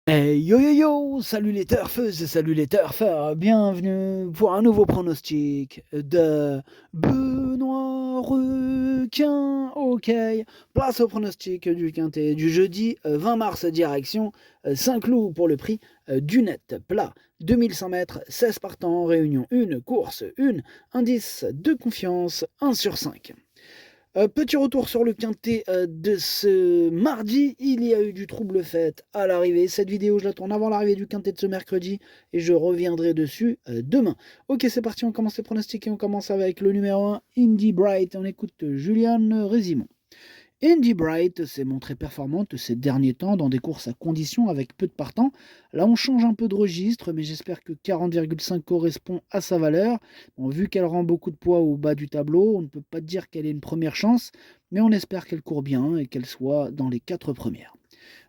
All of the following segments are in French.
Hey yo yo yo! Salut les turfeuses et salut les turfeurs, bienvenue pour un nouveau pronostic de Benoît Requin. Ok, place au pronostic du quintet du jeudi 20 mars, direction Saint-Cloud pour le prix du net plat. 2100 mètres, 16 partants, réunion 1, course 1, indice de confiance 1 sur 5. Petit retour sur le quintet de ce mardi. Il y a eu du trouble fait à l'arrivée. Cette vidéo, je la tourne avant l'arrivée du quintet de ce mercredi et je reviendrai dessus demain. Ok, c'est parti, on commence les pronostics et on commence avec le numéro 1, Indy Bright. On écoute Julian Résimon. Indy Bright s'est montrée performante ces derniers temps dans des courses à condition avec peu de partants. Là, on change un peu de registre, mais j'espère que 40,5 correspond à sa valeur. Bon, vu qu'elle rend beaucoup de poids au bas du tableau, on ne peut pas dire qu'elle ait une première chance, mais on espère qu'elle court bien et qu'elle soit dans les 4 premières.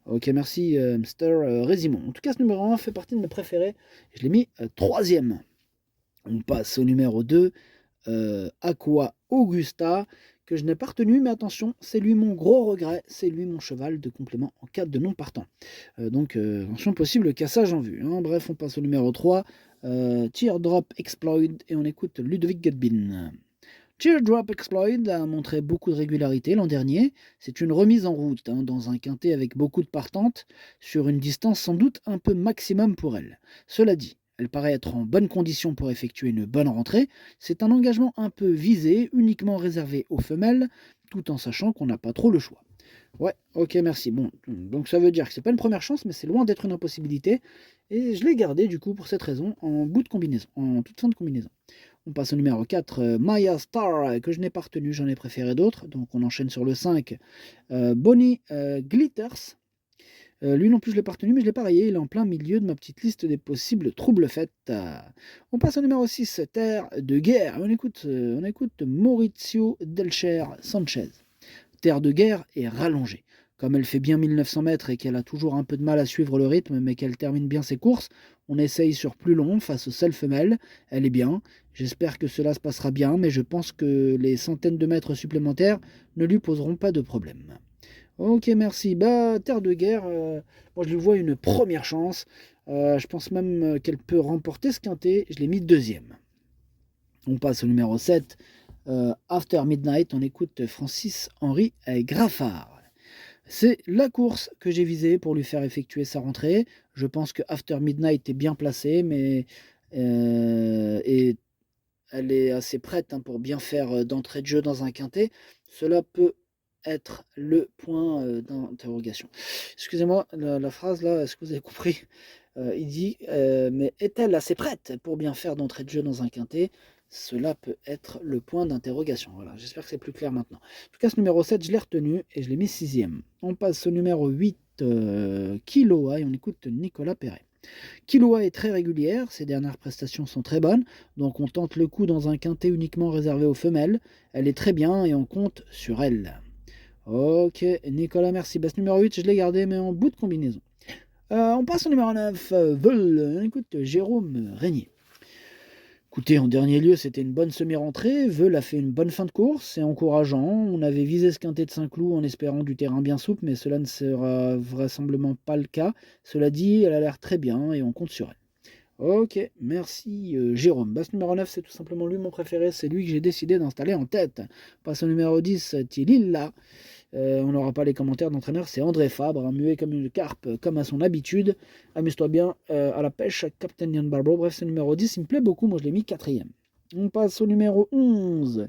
Ok, merci Mr. Résimon. En tout cas, ce numéro 1 fait partie de mes préférés. Je l'ai mis troisième. On passe au numéro 2, Aqua Augusta, que je n'ai pas retenu, mais attention, c'est lui mon gros regret, c'est lui mon cheval de complément en cas de non partant. Donc, attention, possible cassage en vue. Hein. Bref, on passe au numéro 3, Teardrop Exploit, et on écoute Ludovic Gadbin. Teardrop Exploit a montré beaucoup de régularité l'an dernier. C'est une remise en route dans un quintet avec beaucoup de partantes, sur une distance sans doute un peu maximum pour elle. Cela dit, elle paraît être en bonne condition pour effectuer une bonne rentrée. C'est un engagement un peu visé, uniquement réservé aux femelles, tout en sachant qu'on n'a pas trop le choix. Ouais, ok, merci. Bon, donc ça veut dire que c'est pas une première chance, mais c'est loin d'être une impossibilité. Et je l'ai gardé du coup pour cette raison en bout de combinaison, en toute fin de combinaison. On passe au numéro 4, Maya Star, que je n'ai pas retenu, j'en ai préféré d'autres. Donc on enchaîne sur le 5, Bonnie Glitters. Lui non plus je l'ai pas retenu, mais je l'ai pas rayé, il est en plein milieu de ma petite liste des possibles troubles faits. On passe au numéro 6, Terre de guerre. On écoute Maurizio Delcher Sanchez. Terre de guerre est rallongée. Comme elle fait bien 1900 mètres et qu'elle a toujours un peu de mal à suivre le rythme, mais qu'elle termine bien ses courses, on essaye sur plus long face aux seules femelles. Elle est bien. J'espère que cela se passera bien, mais je pense que les centaines de mètres supplémentaires ne lui poseront pas de problème. Ok, merci. Bah, Terre de guerre, moi je lui vois une première chance. Je pense même qu'elle peut remporter ce quintet. Je l'ai mis deuxième. On passe au numéro 7, After Midnight. On écoute Francis-Henri Graffard. C'est la course que j'ai visée pour lui faire effectuer sa rentrée. Je pense que After Midnight est bien placée, mais et elle est assez prête pour bien faire d'entrée de jeu dans un quintet. Cela peut être le point d'interrogation. Excusez-moi, la phrase là, est-ce que vous avez compris? Il dit, mais est-elle assez prête pour bien faire d'entrée de jeu dans un quintet? Cela peut être le point d'interrogation. Voilà, j'espère que c'est plus clair maintenant. En tout cas, ce numéro 7, je l'ai retenu et je l'ai mis sixième. On passe au numéro 8, Kiloa, et on écoute Nicolas Perret. Kiloa est très régulière, ses dernières prestations sont très bonnes, donc on tente le coup dans un quintet uniquement réservé aux femelles. Elle est très bien et on compte sur elle. Ok, Nicolas, merci. Bah, ce numéro 8, je l'ai gardé, mais en bout de combinaison. On passe au numéro 9, Veul. Écoute, Jérôme Régnier. Écoutez, en dernier lieu, c'était une bonne semi-rentrée. Veul a fait une bonne fin de course, c'est encourageant. On avait visé ce quintet de Saint-Cloud en espérant du terrain bien souple, mais cela ne sera vraisemblablement pas le cas. Cela dit, elle a l'air très bien et on compte sur elle. Ok, merci Jérôme. Bah, ce numéro 9, c'est tout simplement lui mon préféré. C'est lui que j'ai décidé d'installer en tête. Passe au numéro 10, Tililla. On n'aura pas les commentaires d'entraîneur, c'est André Fabre, muet comme une carpe, comme à son habitude. Amuse-toi bien à la pêche, Captain Ian Barbaro. Bref, c'est le numéro 10, il me plaît beaucoup, moi je l'ai mis quatrième. On passe au numéro 11,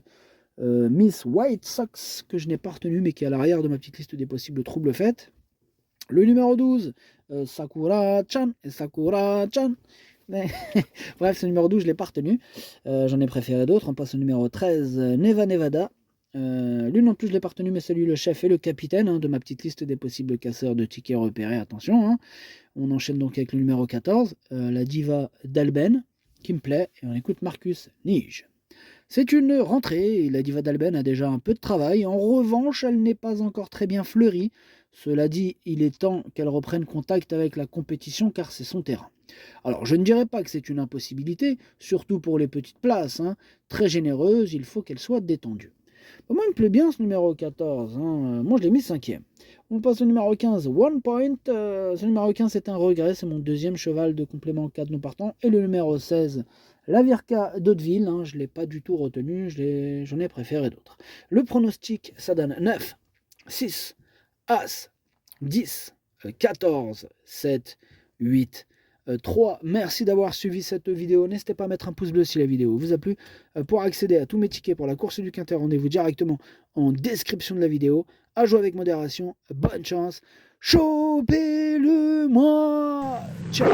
Miss White Sox, que je n'ai pas retenu, mais qui est à l'arrière de ma petite liste des possibles troubles faits. Le numéro 12, Sakura-chan et Sakura-chan. Bref, ce numéro 12, je ne l'ai pas retenu. J'en ai préféré d'autres. On passe au numéro 13, Neva Nevada. Lui non plus, je l'ai pas retenu, mais c'est lui le chef et le capitaine de ma petite liste des possibles casseurs de tickets repérés. Attention, hein. On enchaîne donc avec le numéro 14, la diva d'Alben, qui me plaît. Et on écoute Marcus Nige. C'est une rentrée et la diva d'Alben a déjà un peu de travail. En revanche, elle n'est pas encore très bien fleurie. Cela dit, il est temps qu'elle reprenne contact avec la compétition car c'est son terrain. Alors, je ne dirais pas que c'est une impossibilité, surtout pour les petites places. Hein. Très généreuse, il faut qu'elle soit détendue. Moi, il me plaît bien ce numéro 14. Hein. Moi, je l'ai mis cinquième. On passe au numéro 15, One Point. Ce numéro 15, c'est un regret. C'est mon deuxième cheval de complément 4 non partant. Et le numéro 16, la Virca d'Hauteville. Je ne l'ai pas du tout retenu. J'en ai préféré d'autres. Le pronostic, ça donne 9, 6, As, 10, 14, 7, 8, 3. Merci d'avoir suivi cette vidéo. N'hésitez pas à mettre un pouce bleu si la vidéo vous a plu. Pour accéder à tous mes tickets pour la course du Quintet, rendez-vous directement en description de la vidéo. À jouer avec modération. Bonne chance. Chopez-le moi. Ciao.